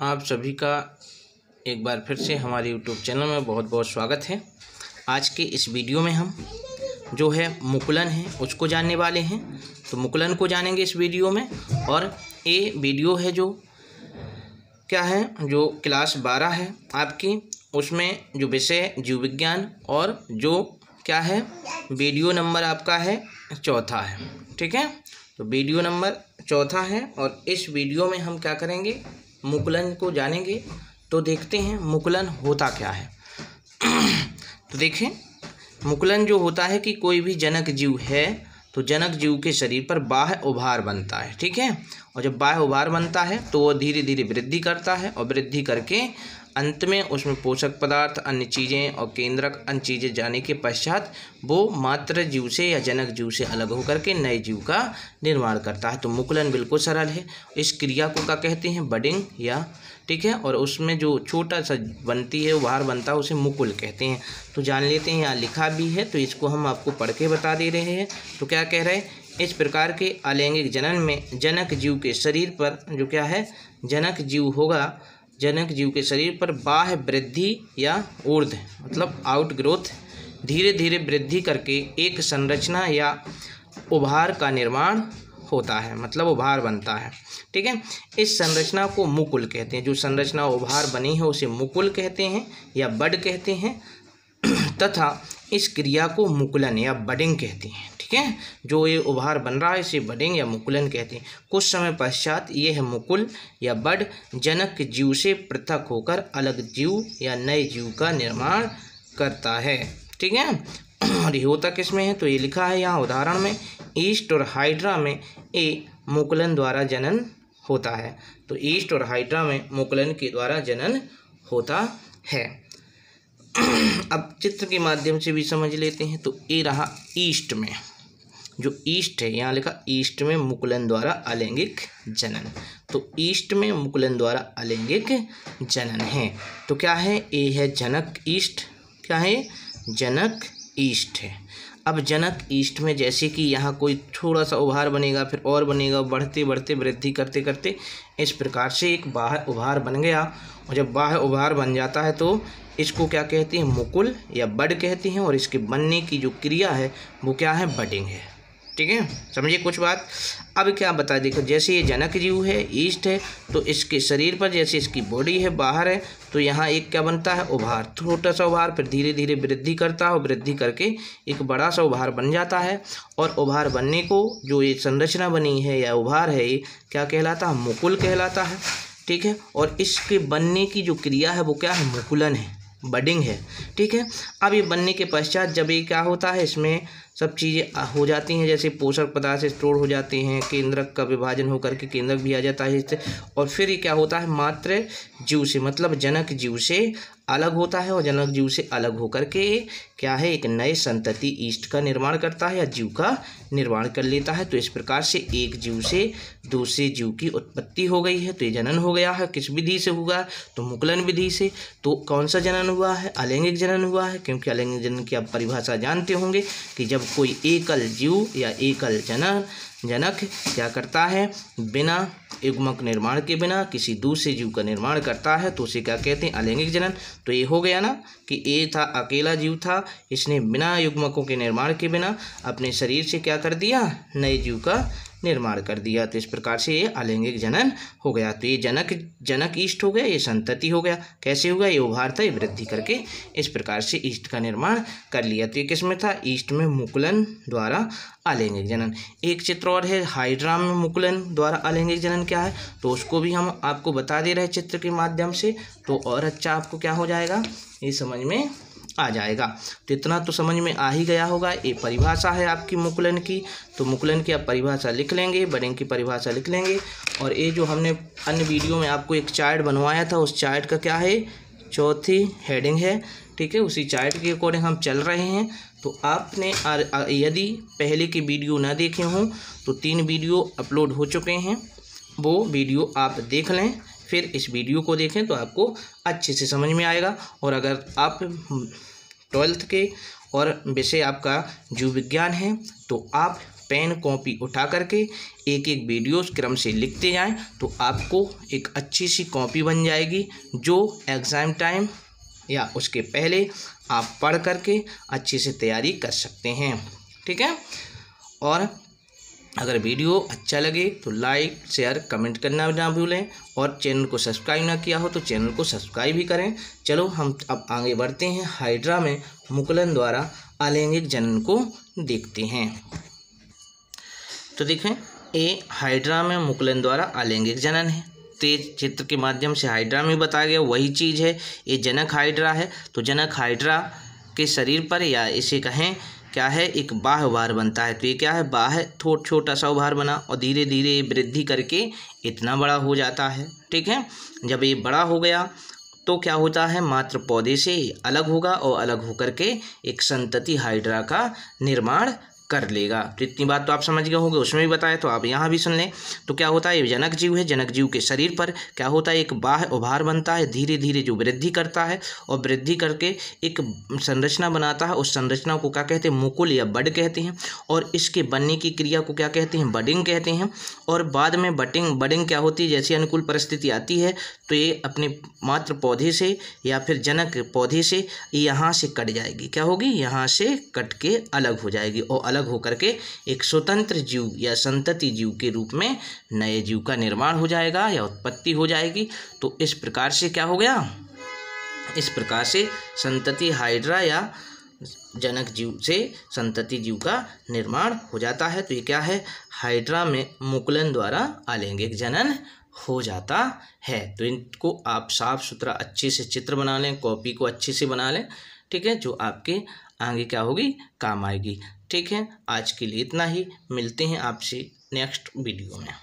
आप सभी का एक बार फिर से हमारे YouTube चैनल में बहुत बहुत स्वागत है। आज के इस वीडियो में हम जो है मुकुलन है उसको जानने वाले हैं। तो मुकुलन को जानेंगे इस वीडियो में। और ये वीडियो है जो क्या है, जो क्लास 12 है आपकी, उसमें जो विषय जीव विज्ञान और जो क्या है वीडियो नंबर आपका है चौथा है। ठीक है, तो वीडियो नंबर चौथा है और इस वीडियो में हम क्या करेंगे, मुकुलन को जानेंगे। तो देखते हैं मुकुलन होता क्या है। तो देखें, मुकुलन जो होता है कि कोई भी जनक जीव है तो जनक जीव के शरीर पर बाह्य उभार बनता है। ठीक है, और जब बाह्य उभार बनता है तो वो धीरे धीरे वृद्धि करता है और वृद्धि करके अंत में उसमें पोषक पदार्थ, अन्य चीज़ें और केंद्रक अन्य चीज़ें जाने के पश्चात वो मात्र जीव से या जनक जीव से अलग होकर के नए जीव का निर्माण करता है। तो मुकुलन बिल्कुल सरल है। इस क्रिया को क्या कहते हैं, बडिंग या ठीक है, और उसमें जो छोटा सा बनती है उभार बनता है उसे मुकुल कहते हैं। तो जान लेते हैं, यहाँ लिखा भी है तो इसको हम आपको पढ़ के बता दे रहे हैं। तो क्या कह रहे हैं, इस प्रकार के अलैंगिक जनन में जनक जीव के शरीर पर जो क्या है जनक जीव होगा, जनक जीव के शरीर पर बाह्य वृद्धि या ऊर्ध्व मतलब आउट ग्रोथ धीरे धीरे वृद्धि करके एक संरचना या उभार का निर्माण होता है, मतलब उभार बनता है। ठीक है, इस संरचना को मुकुल कहते हैं। जो संरचना उभार बनी है उसे मुकुल कहते हैं या बड कहते हैं तथा इस क्रिया को मुकुलन या बडिंग कहते हैं। ठीक है, जो ये उभार बन रहा है इसे बडिंग या मुकुलन कहते हैं। कुछ समय पश्चात यह मुकुल या बड जनक जीव से पृथक होकर अलग जीव या नए जीव का निर्माण करता है। ठीक है, और ये होता किसमें है, तो ये लिखा है यहाँ उदाहरण में, ईस्ट और हाइड्रा में ये मुकुलन द्वारा जनन होता है। तो ईस्ट और हाइड्रा में मुकुलन के द्वारा जनन होता है। अब चित्र के माध्यम से भी समझ लेते हैं। तो ये रहा ईस्ट में, जो ईस्ट है यहाँ लिखा ईस्ट में मुकुलन द्वारा अलैंगिक जनन। तो ईस्ट में मुकुलन द्वारा अलैंगिक जनन है। तो क्या है, ये है जनक ईस्ट। क्या है, जनक ईस्ट है। अब जनक ईस्ट में जैसे कि यहाँ कोई थोड़ा सा उभार बनेगा, फिर और बनेगा, बढ़ते बढ़ते वृद्धि करते करते इस प्रकार से एक बाह्य उभार बन गया। और जब बाह्य उभार बन जाता है तो इसको क्या कहते हैं, मुकुल या बड कहते हैं। और इसके बनने की जो क्रिया है वो क्या है, बडिंग है। ठीक है, समझिए कुछ बात। अब क्या बता, देखो जैसे ये जनक जीव है, ईस्ट है, तो इसके शरीर पर जैसे इसकी बॉडी है बाहर है, तो यहाँ एक क्या बनता है, उभार, छोटा सा उभार, फिर धीरे धीरे वृद्धि करता है और वृद्धि करके एक बड़ा सा उभार बन जाता है। और उभार बनने को जो ये संरचना बनी है या उभार है ये क्या कहलाता है, मुकुल कहलाता है। ठीक है, और इसके बनने की जो क्रिया है वो क्या है, मुकुलन है, बडिंग है। ठीक है, अब ये बनने के पश्चात जब ये क्या होता है, इसमें सब चीज़ें हो जाती हैं, जैसे पोषक पदार्थ स्टोर हो जाते हैं, केंद्रक का विभाजन होकर के केंद्रक भी आ जाता है इससे। और फिर ये क्या होता है, मात्र जीव से मतलब जनक जीव से अलग होता है और जनक जीव से अलग होकर के क्या है, एक नए संतति ईस्ट का निर्माण करता है या जीव का निर्माण कर लेता है। तो इस प्रकार से एक जीव से दूसरे जीव की उत्पत्ति हो गई है। तो ये जनन हो गया है। किस विधि से हुआ, तो मुकुलन विधि से। तो कौन सा जनन हुआ है, अलैंगिक जनन हुआ है, क्योंकि अलैंगिक जनन की आप परिभाषा जानते होंगे कि जब कोई एकल जीव या एकल जनक क्या करता है, बिना युग्मक निर्माण के बिना किसी दूसरे जीव का निर्माण करता है तो उसे क्या कहते हैं, अलैंगिक जनन। तो ये हो गया ना कि ये था अकेला जीव था, इसने बिना युग्मकों के निर्माण के बिना अपने शरीर से क्या कर दिया, नए जीव का निर्माण कर दिया। तो इस प्रकार से ये अलैंगिक जनन हो गया। तो ये जनक ईस्ट हो गया, ये संतति हो गया। कैसे होगा, ये उभार था, ये वृद्धि करके इस प्रकार से ईस्ट का निर्माण कर लिया। तो ये किस में था, ईस्ट में मुकुलन द्वारा अलैंगिक जनन। एक चित्र और है, हाइड्रा में मुकुलन द्वारा अलैंगिक जनन क्या है, तो उसको भी हम आपको बता दे रहे हैं चित्र के माध्यम से। तो और अच्छा आपको क्या हो जाएगा, ये समझ में आ जाएगा। तो इतना तो समझ में आ ही गया होगा। ये परिभाषा है आपकी मुकुलन की। तो मुकुलन की आप परिभाषा लिख लेंगे, बडिंग की परिभाषा लिख लेंगे। और ये जो हमने अन्य वीडियो में आपको एक चार्ट बनवाया था, उस चार्ट का क्या है, चौथी हेडिंग है। ठीक है, उसी चार्ट के अकॉर्डिंग हम चल रहे हैं। तो आपने यदि पहले के वीडियो ना देखे हों तो 3 वीडियो अपलोड हो चुके हैं, वो वीडियो आप देख लें, फिर इस वीडियो को देखें तो आपको अच्छे से समझ में आएगा। और अगर आप 12th के और विषय आपका जीव विज्ञान है तो आप पेन कॉपी उठा करके एक एक वीडियो क्रम से लिखते जाएं तो आपको एक अच्छी सी कॉपी बन जाएगी, जो एग्ज़ाम टाइम या उसके पहले आप पढ़ करके अच्छे से तैयारी कर सकते हैं। ठीक है, और अगर वीडियो अच्छा लगे तो लाइक शेयर कमेंट करना ना भूलें, और चैनल को सब्सक्राइब ना किया हो तो चैनल को सब्सक्राइब भी करें। चलो हम अब आगे बढ़ते हैं, हाइड्रा में मुकुलन द्वारा अलैंगिक जनन को देखते हैं। तो देखें, ये हाइड्रा में मुकुलन द्वारा अलैंगिक जनन है। तेज चित्र के माध्यम से हाइड्रा में बताया गया वही चीज़ है। ये जनक हाइड्रा है, तो जनक हाइड्रा के शरीर पर, या इसे कहें क्या है, एक बाह्य उभार बनता है। तो ये क्या है, बाह्य छोटा सा उभार बना और धीरे धीरे वृद्धि करके इतना बड़ा हो जाता है। ठीक है, जब ये बड़ा हो गया तो क्या होता है, मात्र पौधे से अलग होगा और अलग होकर के एक संतति हाइड्रा का निर्माण कर लेगा। तो इतनी बात तो आप समझ गए होंगे, उसमें भी बताया, तो आप यहाँ भी सुन लें। तो क्या होता है, ये जनक जीव है, जनक जीव के शरीर पर क्या होता है, एक बाह्य उभार बनता है, धीरे धीरे जो वृद्धि करता है और वृद्धि करके एक संरचना बनाता है। उस संरचना को क्या कहते हैं, मुकुल या बड कहते हैं, और इसके बनने की क्रिया को क्या कहते हैं, बडिंग कहते हैं। और बाद में बडिंग क्या होती है, जैसी अनुकूल परिस्थिति आती है तो ये अपने मात्र पौधे से या फिर जनक पौधे से यहाँ से कट जाएगी। क्या होगी, यहाँ से कट के अलग हो जाएगी और अलग होकर के एक स्वतंत्र जीव या संतति जीव के रूप में नए जीव का निर्माण हो जाएगा या उत्पत्ति हो जाएगी। तो इस प्रकार से क्या हो गया, इस प्रकार से संतति हाइड्रा या जनक जीव से संतति जीव का निर्माण हो जाता है। तो ये क्या है, हाइड्रा में मुकुलन द्वारा अलैंगिक जनन हो जाता है। तो इनको आप साफ सुथरा अच्छे से चित्र बना लें, कॉपी को अच्छे से बना लें। ठीक है, जो आपके आगे क्या होगी, काम आएगी। ठीक है, आज के लिए इतना ही, मिलते हैं आपसे नेक्स्ट वीडियो में।